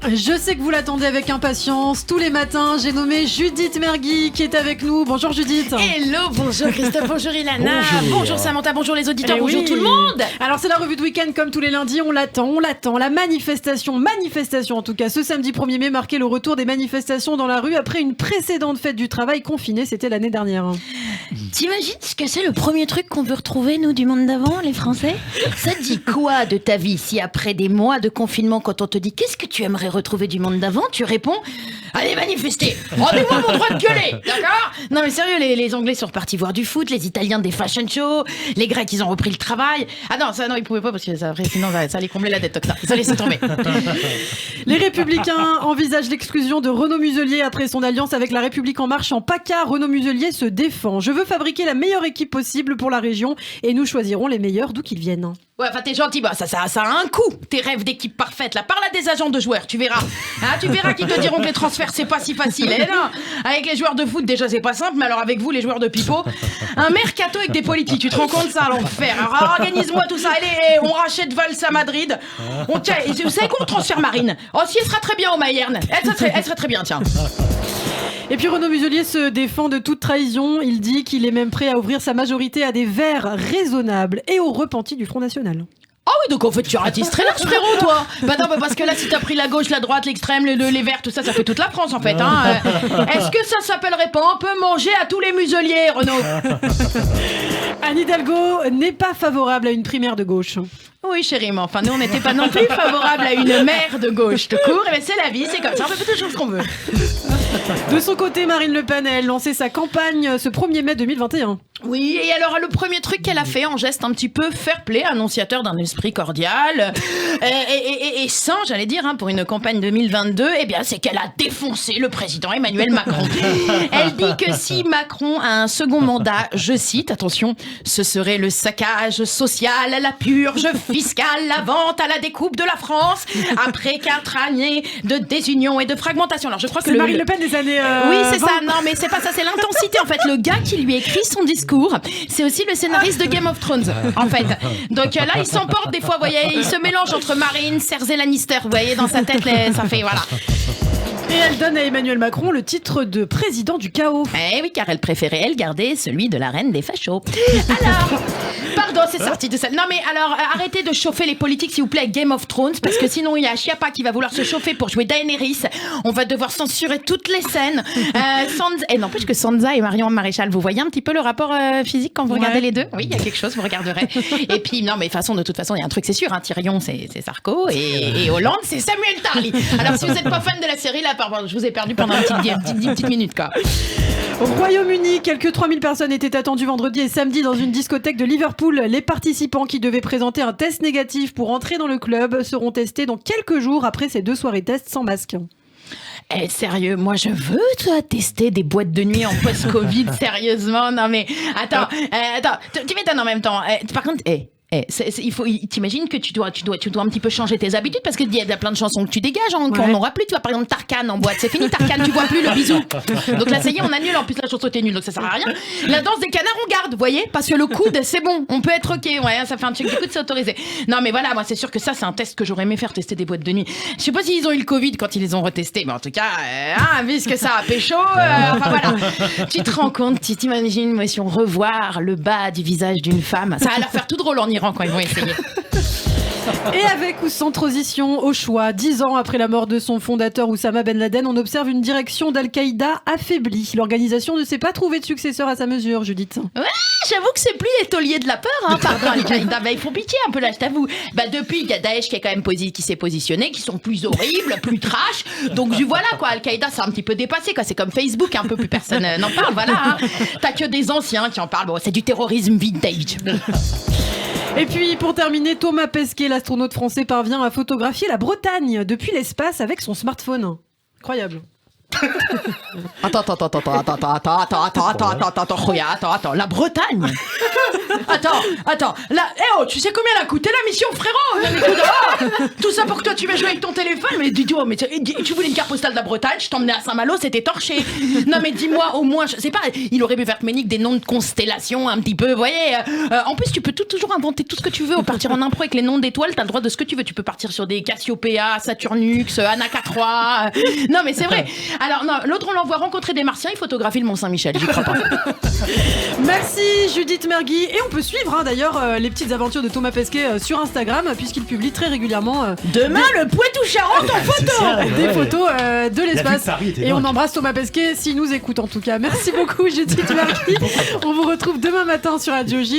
Je sais que vous l'attendez avec impatience. Tous les matins, j'ai nommé Judith Mergui qui est avec nous. Bonjour Judith. Hello, bonjour Christophe, bonjour Ilana, bonjour Samantha, bonjour les auditeurs, bonjour oui. tout le monde. Alors c'est la revue de week-end comme tous les lundis, on l'attend. La manifestation en tout cas, ce samedi 1er mai marquait le retour des manifestations dans la rue après une précédente fête du travail confinée, c'était l'année dernière. T'imagines ce que c'est le premier truc qu'on veut retrouver nous du monde d'avant, les Français? Ça te dit quoi de ta vie si après des mois de confinement, quand on te dit qu'est-ce que tu aimerais retrouver du monde d'avant, tu réponds allez manifester, rendez-moi mon droit de gueuler, d'accord? Non mais sérieux, les Anglais sont repartis voir du foot, les Italiens des fashion shows, les Grecs ils ont repris le travail. Ah non, ça non ils pouvaient pas parce que ça, après, sinon ça allait combler la dette, ça laissait tomber. Les Républicains envisagent l'exclusion de Renaud Muselier après son alliance avec La République En Marche en PACA. Renaud Muselier se défend. Je veux fabriquer la meilleure équipe possible pour la région et nous choisirons les meilleurs d'où qu'ils viennent. Ouais, enfin t'es gentil, bah ça a un coût, tes rêves d'équipe parfaite, là, parle à des agents de joueurs, tu verras. Hein, tu verras qu'ils te diront que les transferts c'est pas si facile, eh non. Avec les joueurs de foot déjà c'est pas simple, mais alors avec vous les joueurs de pipeau, un mercato avec des politiques, tu te rends compte ça, l'enfer. Alors organise-moi tout ça, allez, on rachète Valls à Madrid, tiens, vous savez quoi, on transfère Marine. Oh si, elle sera très bien au Bayern, elle serait très bien, tiens. Et puis Renaud Muselier se défend de toute trahison. Il dit qu'il est même prêt à ouvrir sa majorité à des Verts raisonnables et aux repentis du Front National. Ah oui, donc en fait tu ratisses très large, frérot, toi. Bah non, parce que là si t'as pris la gauche, la droite, l'extrême, les verts, tout ça, ça fait toute la France en fait, hein. Est-ce que ça s'appellerait pas un peu manger à tous les museliers, Renaud? Anne Hidalgo n'est pas favorable à une primaire de gauche. Oui chérie, mais enfin nous on n'était pas non plus favorable à une maire de gauche, tout court, et bien c'est la vie, c'est comme ça, on fait toutes les choses qu'on veut. De son côté, Marine Le Pen a lancé sa campagne ce 1er mai 2021. Oui, et alors le premier truc qu'elle a fait en geste un petit peu fair-play, annonciateur d'un esprit cordial, et sain, j'allais dire, hein, pour une campagne 2022, eh bien c'est qu'elle a défoncé le président Emmanuel Macron. Elle dit que si Macron a un second mandat, je cite, attention, ce serait le saccage social, la purge fiscale, la vente à la découpe de la France, après 4 années de désunion et de fragmentation. Alors je crois que c'est Marine Le Pen des années... Oui, c'est ça, non mais c'est pas ça, c'est l'intensité en fait. Le gars qui lui écrit son discours, c'est aussi le scénariste de Game of Thrones, en fait. Donc là, il s'emporte des fois, vous voyez, il se mélange entre Marine, Cersei Lannister, vous voyez, dans sa tête, ça fait, voilà. Et elle donne à Emmanuel Macron le titre de président du chaos. Eh oui, car elle préférait, elle, garder celui de la reine des fachos. Alors, pardon, c'est sorti de ça. Non mais alors, arrêtez de chauffer les politiques, s'il vous plaît, avec Game of Thrones, parce que sinon, il y a Chiappa qui va vouloir se chauffer pour jouer Daenerys. On va devoir censurer toutes les scènes. Et n'empêche que Sansa et Marion Maréchal, vous voyez un petit peu le rapport physique quand vous regardez les deux? Oui, il y a quelque chose, vous regarderez. Et puis, non mais de toute façon, il y a un truc, c'est sûr, hein, Tyrion, c'est Sarko, et Hollande, c'est Samuel Tarly. Alors, si vous n'êtes pas fan de la série, là, pardon, je vous ai perdu pendant une petite minute, quoi. Au Royaume-Uni, quelques 3000 personnes étaient attendues vendredi et samedi dans une discothèque de Liverpool. Les participants qui devaient présenter un test négatif pour entrer dans le club seront testés dans quelques jours après ces 2 soirées tests sans masque. Eh, sérieux, moi je veux, toi, tester des boîtes de nuit en post-Covid, sérieusement. Non mais, attends, tu m'étonnes en même temps. Par contre, t'imagines que tu dois un petit peu changer tes habitudes parce qu'il y a plein de chansons que tu dégages, qu'on n'aura plus. Tu vois, par exemple, Tarkan en boîte, c'est fini, Tarkan, tu vois plus le bisou. Donc là, ça y est, on annule. En plus, la chanson était nulle, donc ça sert à rien. La danse des canards, on garde, vous voyez, parce que le coude, c'est bon, on peut être ok, ouais, ça fait un check du coude, c'est autorisé. Non, mais voilà, moi, c'est sûr que ça, c'est un test que j'aurais aimé faire, tester des boîtes de nuit. Je sais pas s'ils ont eu le Covid quand ils les ont retestés, mais en tout cas, puisque ça a pécho, enfin voilà. Tu te rends compte, tu t'imagines, moi, si on revoir le bas du visage d'une femme, ça va leur faire tout drôle en Iran quand ils vont essayer. Et avec ou sans transition au choix, 10 ans après la mort de son fondateur Oussama Ben Laden, on observe une direction d'Al-Qaïda affaiblie. L'organisation ne s'est pas trouvée de successeur à sa mesure, Judith. Ouais, j'avoue que c'est plus les tauliers de la peur, hein, pardon, Al-Qaïda. Bah, ils font pitié un peu là, je t'avoue. Bah, depuis, il y a Daesh qui est quand même qui s'est positionné, qui sont plus horribles, plus trash. Donc, voilà, quoi, Al-Qaïda, c'est un petit peu dépassé, quoi. C'est comme Facebook, un peu plus personne n'en parle, voilà. Hein. T'as que des anciens qui en parlent. Bon, c'est du terrorisme vintage. Et puis, pour terminer, Thomas Pesquet, l'astronaute français, parvient à photographier la Bretagne depuis l'espace avec son smartphone. Incroyable. Attends, la Bretagne. Attends, là, tu sais combien elle a coûté la mission, frérot? Non, mais écoute, tout ça pour que toi tu vas jouer avec ton téléphone, mais dis-toi, mais tu voulais une carte postale de la Bretagne, je t'emmenais à Saint-Malo, c'était torché. Non mais dis-moi, au moins, je sais pas, il aurait pu faire Ménique des noms de constellations un petit peu, vous voyez. En plus, tu peux toujours inventer tout ce que tu veux, partir en impro avec les noms d'étoiles, t'as le droit de ce que tu veux. Tu peux partir sur des Cassiopeia, Saturnux, Anaka 3. Non mais c'est vrai. Alors non, l'autre on l'envoie rencontrer des Martiens, il photographie le Mont Saint-Michel, j'y crois pas. Merci Judith Mergui. Et on peut suivre d'ailleurs les petites aventures de Thomas Pesquet sur Instagram, puisqu'il publie très régulièrement demain le Poitou-Charentes en photo. Des photos de l'espace. Et on embrasse Thomas Pesquet s'il nous écoute en tout cas. Merci beaucoup Judith Mergui. On vous retrouve demain matin sur Radio J.